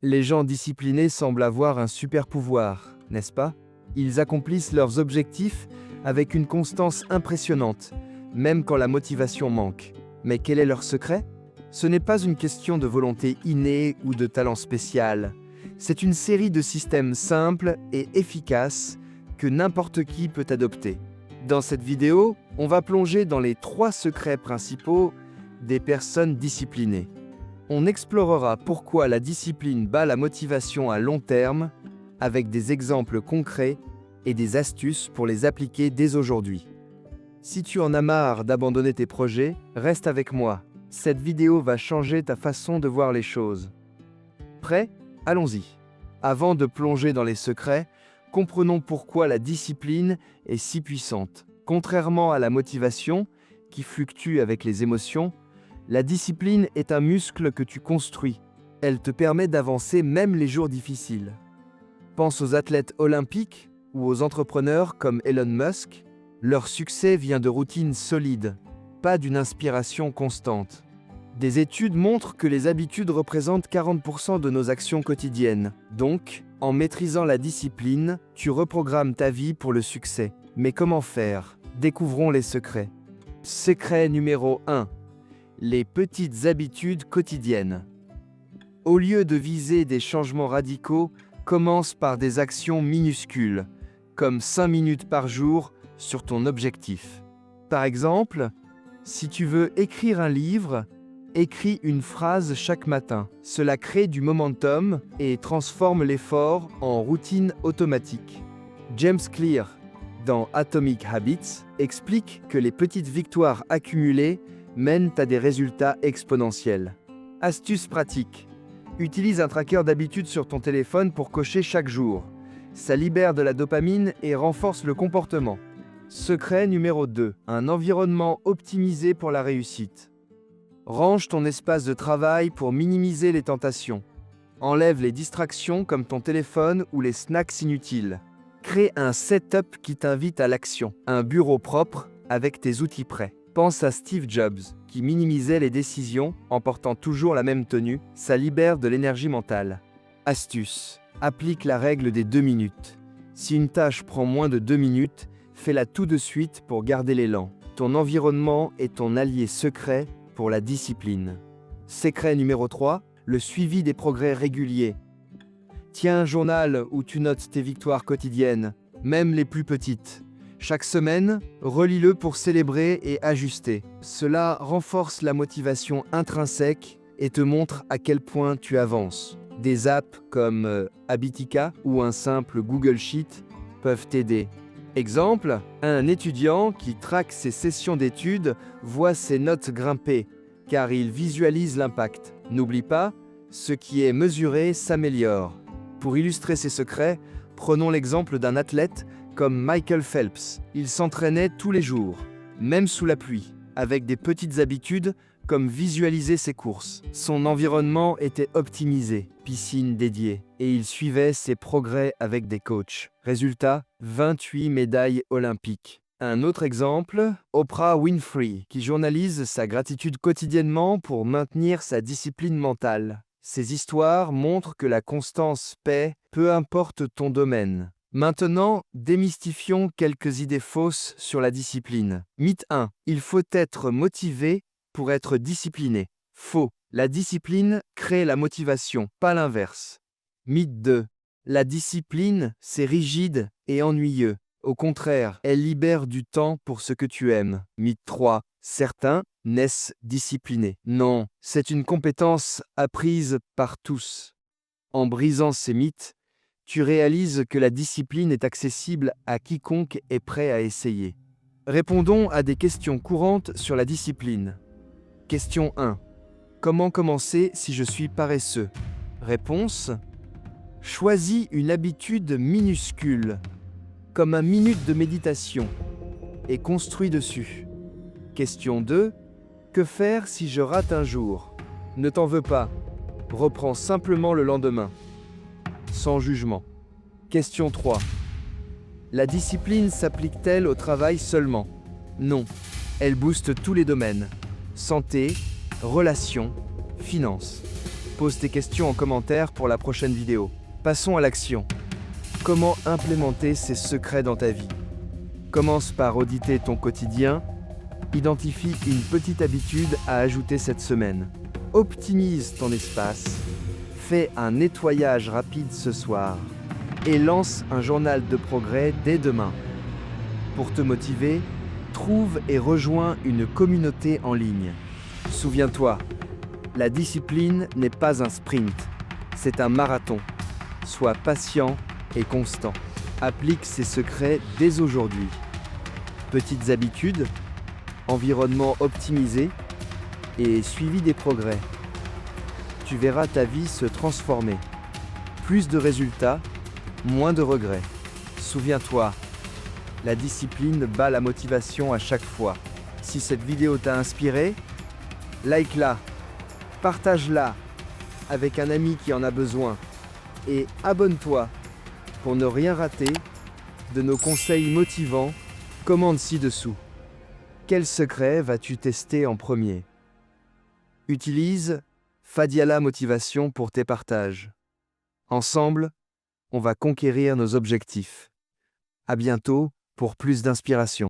Les gens disciplinés semblent avoir un super pouvoir, n'est-ce pas? Ils accomplissent leurs objectifs avec une constance impressionnante, même quand la motivation manque. Mais quel est leur secret? Ce n'est pas une question de volonté innée ou de talent spécial. C'est une série de systèmes simples et efficaces que n'importe qui peut adopter. Dans cette vidéo, on va plonger dans les 3 secrets principaux des personnes disciplinées. On explorera pourquoi la discipline bat la motivation à long terme, avec des exemples concrets et des astuces pour les appliquer dès aujourd'hui. Si tu en as marre d'abandonner tes projets, reste avec moi. Cette vidéo va changer ta façon de voir les choses. Prêt? Allons-y. Avant de plonger dans les secrets, comprenons pourquoi la discipline est si puissante. Contrairement à la motivation, qui fluctue avec les émotions, la discipline est un muscle que tu construis. Elle te permet d'avancer même les jours difficiles. Pense aux athlètes olympiques ou aux entrepreneurs comme Elon Musk. Leur succès vient de routines solides, pas d'une inspiration constante. Des études montrent que les habitudes représentent 40% de nos actions quotidiennes. Donc, en maîtrisant la discipline, tu reprogrammes ta vie pour le succès. Mais comment faire? Découvrons les secrets. Secret numéro 1. Les petites habitudes quotidiennes. Au lieu de viser des changements radicaux, commence par des actions minuscules, comme 5 minutes par jour sur ton objectif. Par exemple, si tu veux écrire un livre, écris une phrase chaque matin. Cela crée du momentum et transforme l'effort en routine automatique. James Clear, dans Atomic Habits, explique que les petites victoires accumulées mènent à des résultats exponentiels. Astuce pratique. Utilise un tracker d'habitude sur ton téléphone pour cocher chaque jour. Ça libère de la dopamine et renforce le comportement. Secret numéro 2. Un environnement optimisé pour la réussite. Range ton espace de travail pour minimiser les tentations. Enlève les distractions comme ton téléphone ou les snacks inutiles. Crée un setup qui t'invite à l'action. Un bureau propre avec tes outils prêts. Pense à Steve Jobs, qui minimisait les décisions en portant toujours la même tenue. Ça libère de l'énergie mentale. Astuce. Applique la règle des 2 minutes. Si une tâche prend moins de 2 minutes, fais-la tout de suite pour garder l'élan. Ton environnement est ton allié secret pour la discipline. Secret numéro 3. Le suivi des progrès réguliers. Tiens un journal où tu notes tes victoires quotidiennes, même les plus petites. Chaque semaine, relis-le pour célébrer et ajuster. Cela renforce la motivation intrinsèque et te montre à quel point tu avances. Des apps comme Habitica ou un simple Google Sheet peuvent t'aider. Exemple, un étudiant qui traque ses sessions d'études voit ses notes grimper, car il visualise l'impact. N'oublie pas, ce qui est mesuré s'améliore. Pour illustrer ces secrets, prenons l'exemple d'un athlète comme Michael Phelps. Il s'entraînait tous les jours, même sous la pluie, avec des petites habitudes comme visualiser ses courses. Son environnement était optimisé, piscine dédiée, et il suivait ses progrès avec des coachs. Résultat, 28 médailles olympiques. Un autre exemple, Oprah Winfrey, qui journalise sa gratitude quotidiennement pour maintenir sa discipline mentale. Ces histoires montrent que la constance paie, peu importe ton domaine. Maintenant, démystifions quelques idées fausses sur la discipline. Mythe 1. Il faut être motivé pour être discipliné. Faux. La discipline crée la motivation, pas l'inverse. Mythe 2. La discipline, c'est rigide et ennuyeux. Au contraire, elle libère du temps pour ce que tu aimes. Mythe 3. Certains naissent disciplinés. Non, c'est une compétence apprise par tous. En brisant ces mythes, tu réalises que la discipline est accessible à quiconque est prêt à essayer. Répondons à des questions courantes sur la discipline. Question 1. Comment commencer si je suis paresseux? Réponse. Choisis une habitude minuscule, comme 1 minute de méditation, et construis dessus. Question 2. Que faire si je rate un jour? Ne t'en veux pas. Reprends simplement le lendemain. Sans jugement. Question 3. La discipline s'applique-t-elle au travail seulement? Non. Elle booste tous les domaines. Santé, relations, finances. Pose tes questions en commentaire pour la prochaine vidéo. Passons à l'action. Comment implémenter ces secrets dans ta vie? Commence par auditer ton quotidien. Identifie une petite habitude à ajouter cette semaine. Optimise ton espace. Fais un nettoyage rapide ce soir. Et lance un journal de progrès dès demain. Pour te motiver, trouve et rejoins une communauté en ligne. Souviens-toi, la discipline n'est pas un sprint, c'est un marathon. Sois patient et constant. Applique ces secrets dès aujourd'hui. Petites habitudes, environnement optimisé et suivi des progrès. Tu verras ta vie se transformer. Plus de résultats, moins de regrets. Souviens-toi, la discipline bat la motivation à chaque fois. Si cette vidéo t'a inspiré, like-la, partage-la avec un ami qui en a besoin et abonne-toi pour ne rien rater de nos conseils motivants. Commente ci-dessous. Quel secret vas-tu tester en premier? Utilise Fadiala Motivation pour tes partages. Ensemble, on va conquérir nos objectifs. À bientôt pour plus d'inspiration.